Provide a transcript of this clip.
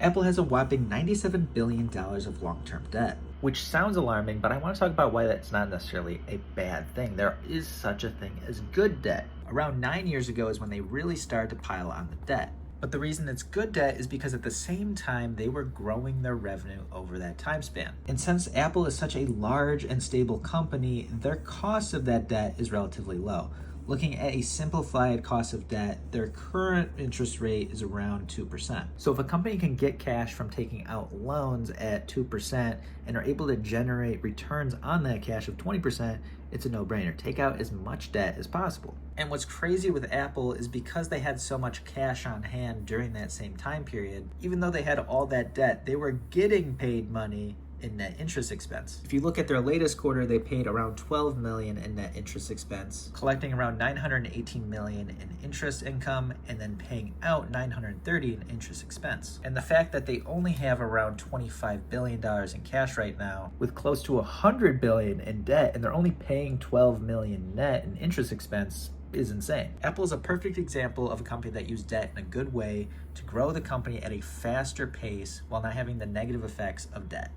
Apple has a whopping $97 billion of long-term debt. Which sounds alarming, but I want to talk about why that's not necessarily a bad thing. There is such a thing as good debt. Around 9 years ago is when they really started to pile on the debt. But the reason it's good debt is because at the same time, they were growing their revenue over that time span. And since Apple is such a large and stable company, their cost of that debt is relatively low. Looking at a simplified cost of debt, their current interest rate is around 2%. So if a company can get cash from taking out loans at 2% and are able to generate returns on that cash of 20%, it's a no-brainer. Take out as much debt as possible. And what's crazy with Apple is because they had so much cash on hand during that same time period, even though they had all that debt, they were getting paid money in net interest expense. If you look at their latest quarter, they paid around $12 million in net interest expense, collecting around $918 million in interest income, and then paying out $930 in interest expense. And the fact that they only have around $25 billion in cash right now, With close to $100 billion in debt, and they're only paying $12 million net in interest expense, is insane. Apple is a perfect example of a company that used debt in a good way to grow the company at a faster pace while not having the negative effects of debt.